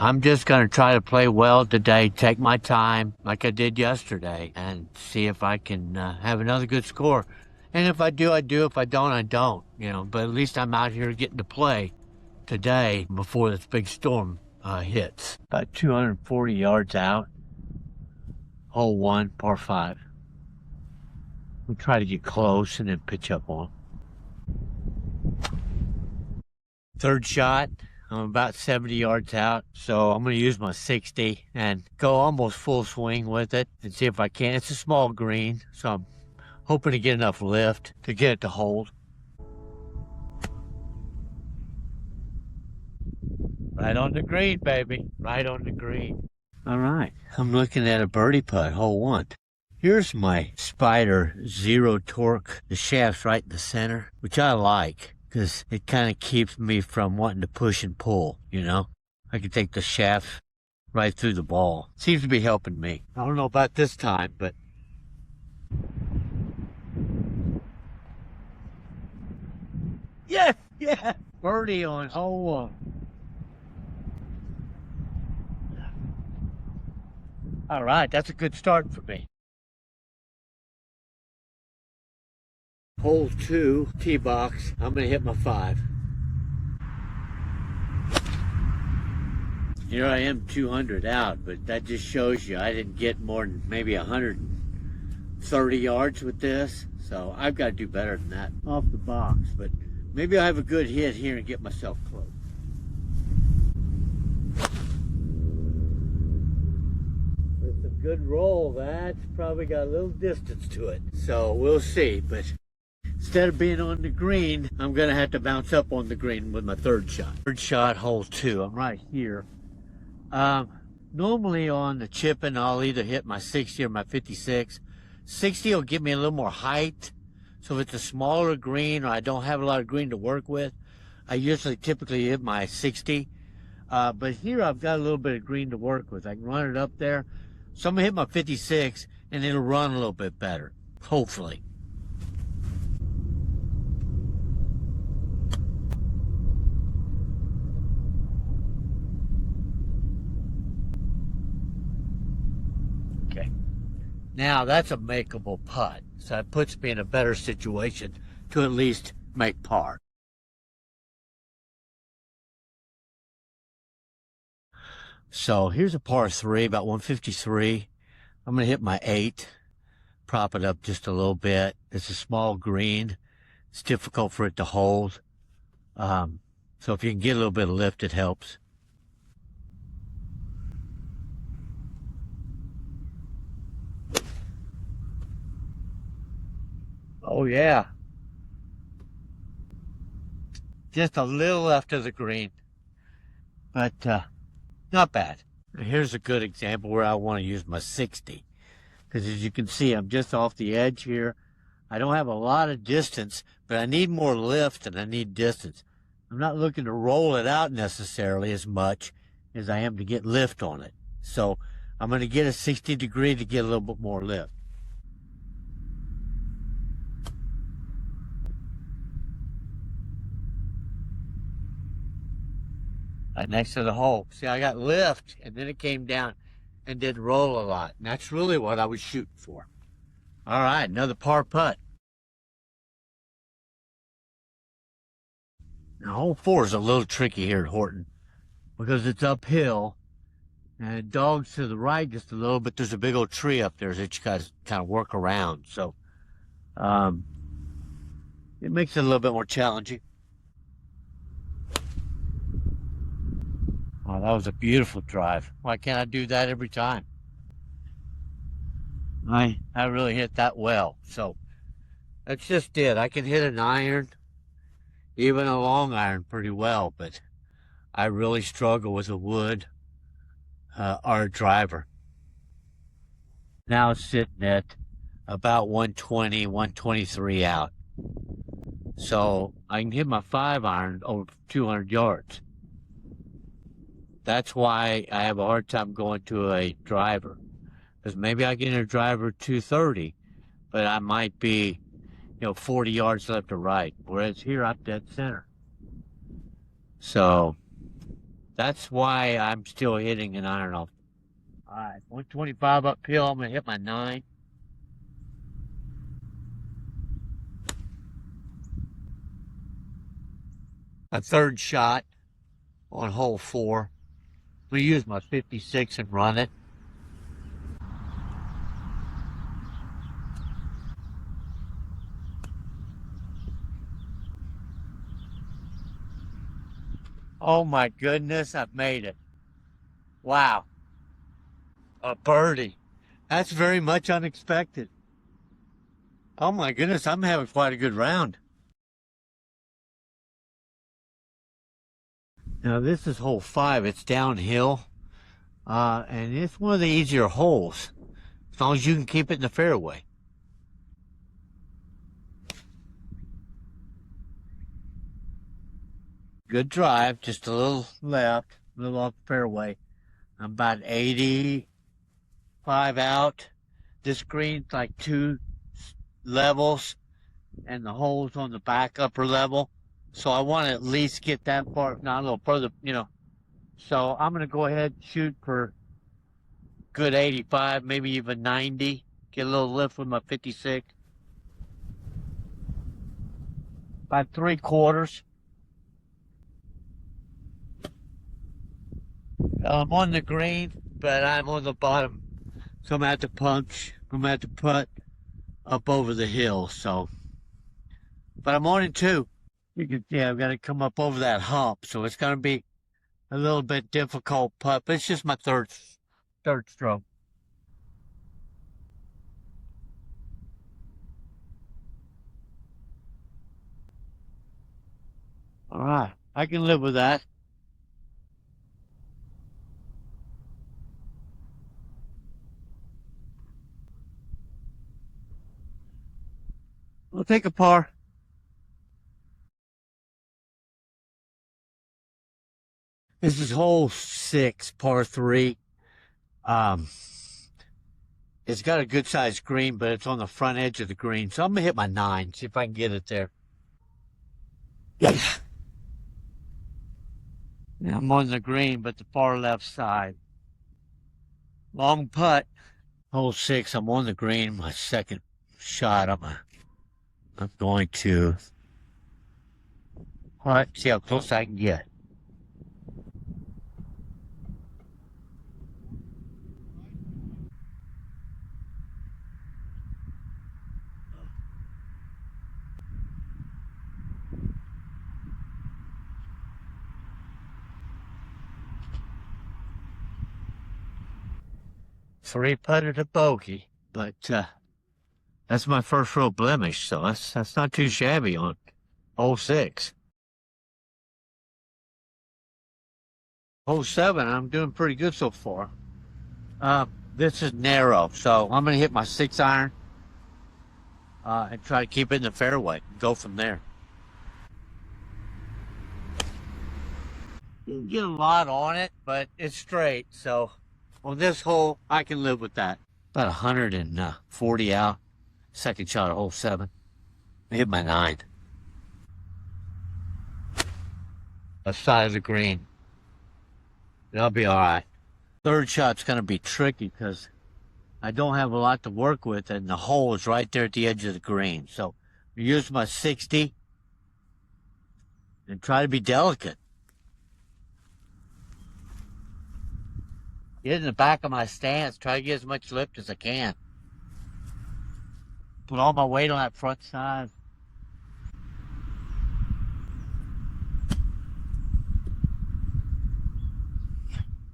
I'm just going to try to play well today, take my time like I did yesterday, and see if I can have another good score. And if I do, I do. If I don't, I don't. But at least I'm out here getting to play today before this big storm hits. About 240 yards out. Hole 1, par 5. We'll try to get close and then pitch up on. Third shot. I'm about 70 yards out, so I'm going to use my 60 and go almost full swing with it and see if I can. It's a small green, so I'm hoping to get enough lift to get it to hold. Right on the green, baby. Right on the green. All right. I'm looking at a birdie putt, hole 1. Here's my Spider Zero Torque. The shaft's right in the center, which I like, because it kind of keeps me from wanting to push and pull, I can take the shaft right through the ball. Seems to be helping me. I don't know about this time, but... Yeah! Birdie on hole 1. All right, that's a good start for me. Hole 2, tee box. I'm going to hit my 5. Here I am 200 out, but that just shows you I didn't get more than maybe 130 yards with this. So I've got to do better than that off the box. But maybe I'll have a good hit here and get myself close. With a good roll, that's probably got a little distance to it. So we'll see. But instead of being on the green, I'm going to have to bounce up on the green with my third shot. Third shot, hole 2. I'm right here. Normally on the chipping, I'll either hit my 60 or my 56. 60 will give me a little more height. So if it's a smaller green or I don't have a lot of green to work with, I usually typically hit my 60. But here I've got a little bit of green to work with. I can run it up there. So I'm going to hit my 56 and it'll run a little bit better, hopefully. Now that's a makeable putt, so it puts me in a better situation to at least make par. So here's a par 3, about 153. I'm going to hit my 8, prop it up just a little bit. It's a small green. It's difficult for it to hold. So if you can get a little bit of lift, it helps. Oh, yeah. Just a little left of the green, but not bad. Here's a good example where I want to use my 60, because as you can see, I'm just off the edge here. I don't have a lot of distance, but I need more lift and I need distance. I'm not looking to roll it out necessarily as much as I am to get lift on it. So I'm going to get a 60 degree to get a little bit more lift. Right next to the hole. See, I got lift, and then it came down and did roll a lot. And that's really what I was shooting for. All right, another par putt. Now, hole 4 is a little tricky here at Horton because it's uphill, and it dogs to the right just a little, but there's a big old tree up there that you got to kind of work around. So it makes it a little bit more challenging. Oh, that was a beautiful drive. Why can't I do that every time? I really hit that well. So that's just it. I can hit an iron, even a long iron pretty well, but I really struggle with a wood or a driver. Now it's sitting at about 120, 123 out. So I can hit my 5 iron over 200 yards. That's why I have a hard time going to a driver. Because maybe I get in a driver 230, but I might be, 40 yards left or right. Whereas here, I'm dead center. So That's why I'm still hitting an iron off. All right, 125 uphill. I'm going to hit my 9. A third shot on hole 4. I'm going to use my 56 and run it. Oh my goodness, I've made it. Wow. A birdie. That's very much unexpected. Oh my goodness, I'm having quite a good round. Now this is hole 5. It's downhill. And it's one of the easier holes, as long as you can keep it in the fairway. Good drive, just a little left, a little off the fairway. I'm about 85 out. This green's like 2 levels, and the hole's on the back upper level. So I want to at least get that far, if not a little further, So I'm going to go ahead and shoot for good 85, maybe even 90. Get a little lift with my 56. About 3/4. I'm on the green, but I'm on the bottom. So I'm going to have to punch. I'm going to have to putt up over the hill. But I'm on it too. You can see I've got to come up over that hump. So it's going to be a little bit difficult putt, but it's just my third stroke. All right, I can live with that. We'll take a par. This is hole 6, par 3. It's got a good sized green, but it's on the front edge of the green. So I'm gonna hit my 9, see if I can get it there. Yeah. I'm on the green, but the far left side. Long putt. Hole 6, I'm on the green. My second shot, I'm going to putt, see how close I can get. Three putted a bogey, but that's my first real blemish, so that's not too shabby on hole 6. Hole 7, I'm doing pretty good so far. This is narrow, so I'm gonna hit my 6 iron and try to keep it in the fairway and go from there. Didn't get a lot on it, but it's straight, so on this hole, I can live with that. About 140 out. Second shot of hole 7. I hit my 9. Left side of the green. It'll be all right. Third shot's going to be tricky because I don't have a lot to work with, and the hole is right there at the edge of the green. So use my 60 and try to be delicate. Get in the back of my stance. Try to get as much lift as I can. Put all my weight on that front side.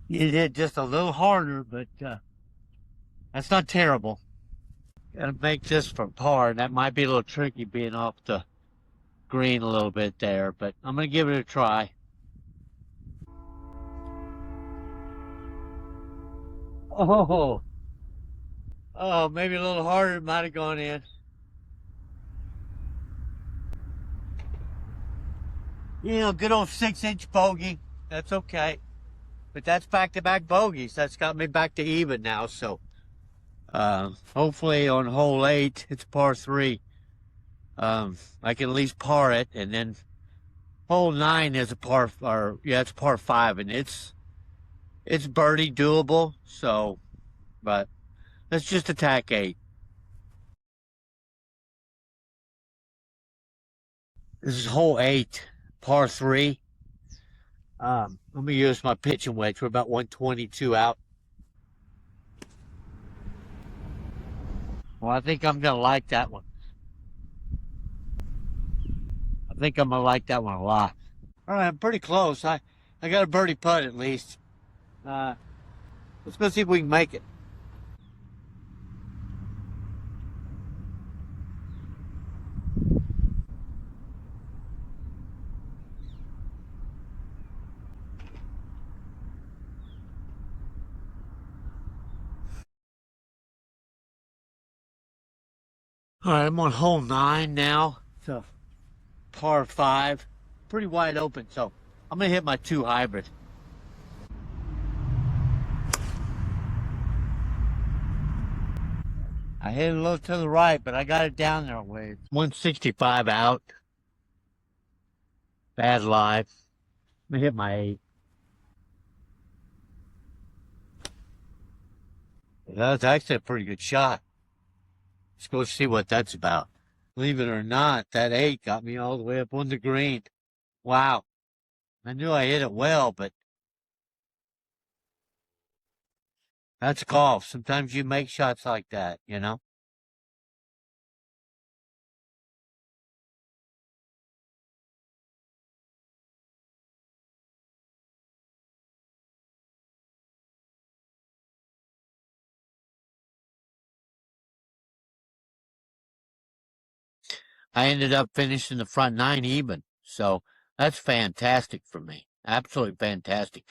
You hit just a little harder, but that's not terrible. Gotta make this for par. That might be a little tricky being off the green a little bit there, but I'm gonna give it a try. Oh, maybe a little harder might have gone in. Good old 6-inch bogey. That's okay. But that's back-to-back bogeys. That's got me back to even now. So hopefully on hole 8, it's par 3. I can at least par it and then Hole 9 is a it's par 5, and it's birdie doable. So, but let's just attack 8. This is hole 8, par 3. Let me use my pitching wedge. We're about 122 out. Well, I think I'm gonna like that one. I think I'm gonna like that one a lot. All right, I'm pretty close. I got a birdie putt at least. Let's go see if we can make it. All right, I'm on hole 9 now. It's a par 5, pretty wide open. So I'm gonna hit my 2 hybrid. I hit it a little to the right, but I got it down there a ways. 165 out. Bad lie. I'm gonna hit my 8. That's actually a pretty good shot. Let's go see what that's about. Believe it or not, that 8 got me all the way up on the green. Wow. I knew I hit it well, but that's golf. Sometimes you make shots like that, you know? I ended up finishing the front 9 even. So that's fantastic for me. Absolutely fantastic.